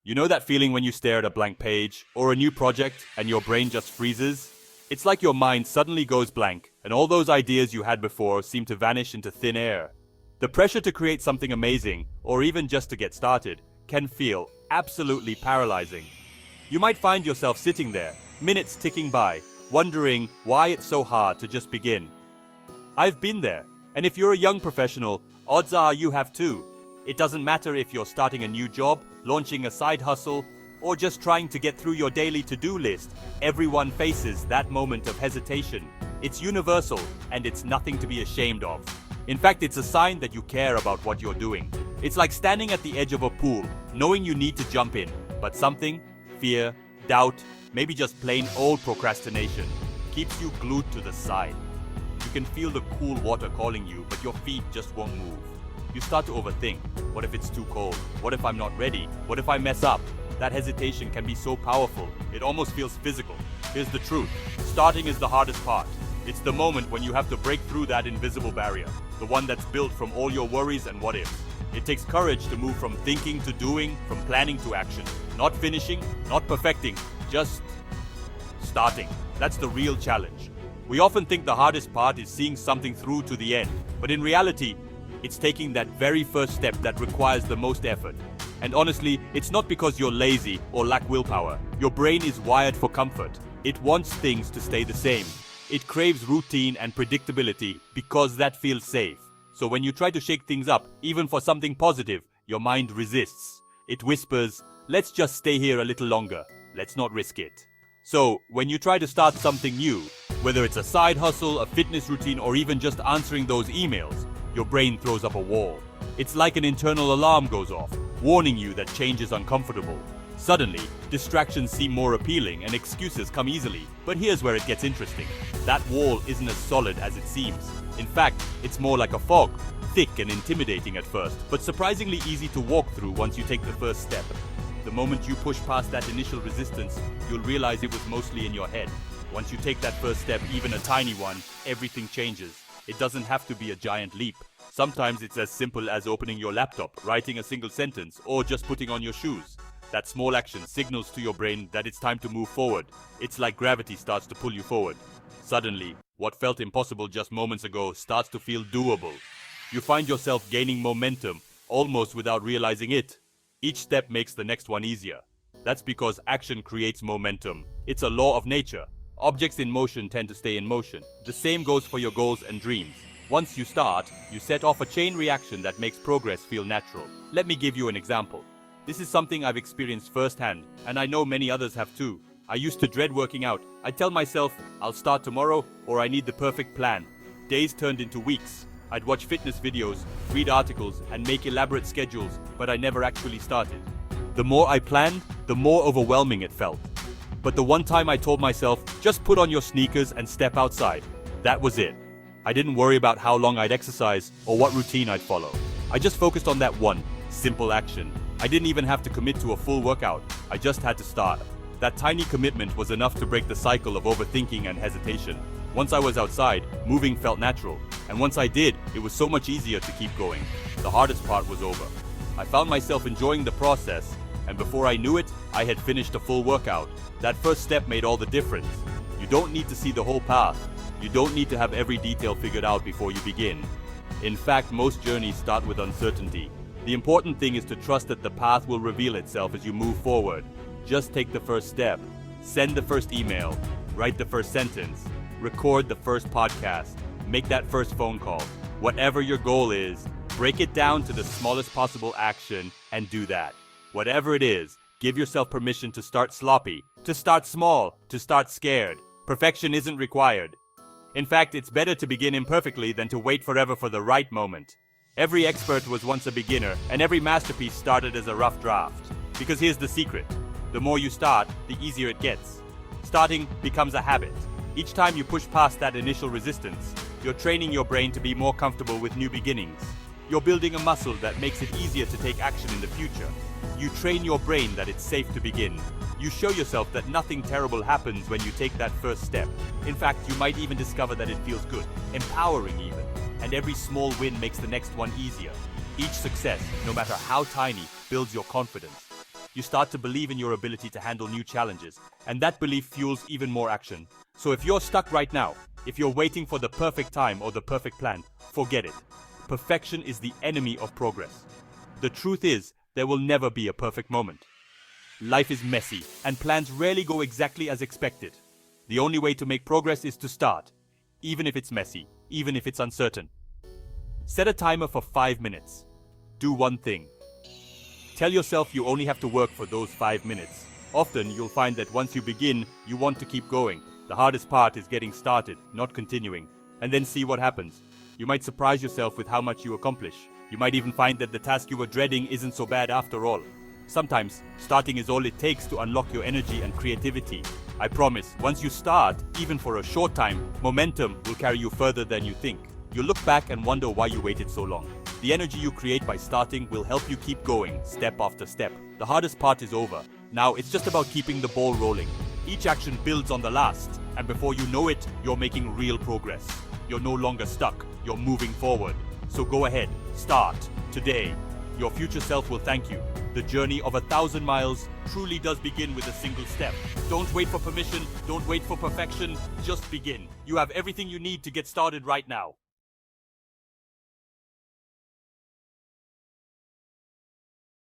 You know that feeling when you stare at a blank page or a new project and your brain just freezes? It's like your mind suddenly goes blank and all those ideas you had before seem to vanish into thin air. The pressure to create something amazing, or even just to get started, can feel absolutely paralyzing. You might find yourself sitting there, minutes ticking by, wondering why it's so hard to just begin. I've been there, and if you're a young professional, odds are you have too. It doesn't matter if you're starting a new job, launching a side hustle, or just trying to get through your daily to-do list. Everyone faces that moment of hesitation. It's universal, and it's nothing to be ashamed of. In fact, it's a sign that you care about what you're doing. It's like standing at the edge of a pool, knowing you need to jump in, but something, fear, doubt, maybe just plain old procrastination, keeps you glued to the side. You can feel the cool water calling you, but your feet just won't move. You start to overthink. What if it's too cold? What if I'm not ready? What if I mess up? That hesitation can be so powerful, it almost feels physical. Here's the truth. Starting is the hardest part. It's the moment when you have to break through that invisible barrier, the one that's built from all your worries and what ifs. It takes courage to move from thinking to doing, from planning to action. Not finishing, not perfecting, just starting. That's the real challenge. We often think the hardest part is seeing something through to the end, but in reality, it's taking that very first step that requires the most effort. And honestly, it's not because you're lazy or lack willpower. Your brain is wired for comfort. It wants things to stay the same. It craves routine and predictability because that feels safe. So when you try to shake things up, even for something positive, your mind resists. It whispers, let's just stay here a little longer. Let's not risk it. So when you try to start something new, whether it's a side hustle, a fitness routine, or even just answering those emails, your brain throws up a wall. It's like an internal alarm goes off, warning you that change is uncomfortable. Suddenly, distractions seem more appealing and excuses come easily. But here's where it gets interesting. That wall isn't as solid as it seems. In fact, it's more like a fog, thick and intimidating at first, but surprisingly easy to walk through once you take the first step. The moment you push past that initial resistance, you'll realize it was mostly in your head. Once you take that first step, even a tiny one, everything changes. It doesn't have to be a giant leap. Sometimes it's as simple as opening your laptop, writing a single sentence, or just putting on your shoes. That small action signals to your brain that it's time to move forward. It's like gravity starts to pull you forward. Suddenly, what felt impossible just moments ago starts to feel doable. You find yourself gaining momentum, almost without realizing it. Each step makes the next one easier. That's because action creates momentum. It's a law of nature. Objects in motion tend to stay in motion. The same goes for your goals and dreams. Once you start, you set off a chain reaction that makes progress feel natural. Let me give you an example. This is something I've experienced firsthand, and I know many others have too. I used to dread working out. I'd tell myself, I'll start tomorrow, or I need the perfect plan. Days turned into weeks. I'd watch fitness videos, read articles, and make elaborate schedules, but I never actually started. The more I planned, the more overwhelming it felt. But the one time I told myself, just put on your sneakers and step outside, that was it. I didn't worry about how long I'd exercise or what routine I'd follow. I just focused on that one simple action. I didn't even have to commit to a full workout. I just had to start. That tiny commitment was enough to break the cycle of overthinking and hesitation. Once I was outside, moving felt natural. And once I did, it was so much easier to keep going. The hardest part was over. I found myself enjoying the process, and before I knew it, I had finished a full workout. That first step made all the difference. You don't need to see the whole path. You don't need to have every detail figured out before you begin. In fact, most journeys start with uncertainty. The important thing is to trust that the path will reveal itself as you move forward. Just take the first step. Send the first email. Write the first sentence. Record the first podcast. Make that first phone call. Whatever your goal is, break it down to the smallest possible action and do that. Whatever it is, give yourself permission to start sloppy, to start small, to start scared. Perfection isn't required. In fact, it's better to begin imperfectly than to wait forever for the right moment. Every expert was once a beginner, and every masterpiece started as a rough draft. Because here's the secret. The more you start, the easier it gets. Starting becomes a habit. Each time you push past that initial resistance, you're training your brain to be more comfortable with new beginnings. You're building a muscle that makes it easier to take action in the future. You train your brain that it's safe to begin. You show yourself that nothing terrible happens when you take that first step. In fact, you might even discover that it feels good, empowering even. And every small win makes the next one easier. Each success, no matter how tiny, builds your confidence. you start to believe in your ability to handle new challenges, and that belief fuels even more action. So if you're stuck right now, if you're waiting for the perfect time or the perfect plan, forget it. Perfection is the enemy of progress. The truth is, there will never be a perfect moment. Life is messy, and plans rarely go exactly as expected. The only way to make progress is to start, even if it's messy, even if it's uncertain. Set a timer for 5 minutes. Do one thing. Tell yourself you only have to work for those 5 minutes. Often, you'll find that once you begin, you want to keep going. The hardest part is getting started, not continuing, and then see what happens. You might surprise yourself with how much you accomplish. You might even find that the task you were dreading isn't so bad after all. Sometimes, starting is all it takes to unlock your energy and creativity. I promise, once you start, even for a short time, momentum will carry you further than you think. You'll look back and wonder why you waited so long. The energy you create by starting will help you keep going, step after step. The hardest part is over. Now, it's just about keeping the ball rolling. Each action builds on the last, and before you know it, you're making real progress. You're no longer stuck, you're moving forward. So go ahead, start, today. Your future self will thank you. The journey of 1,000 miles truly does begin with a single step. Don't wait for permission, don't wait for perfection, just begin. You have everything you need to get started right now.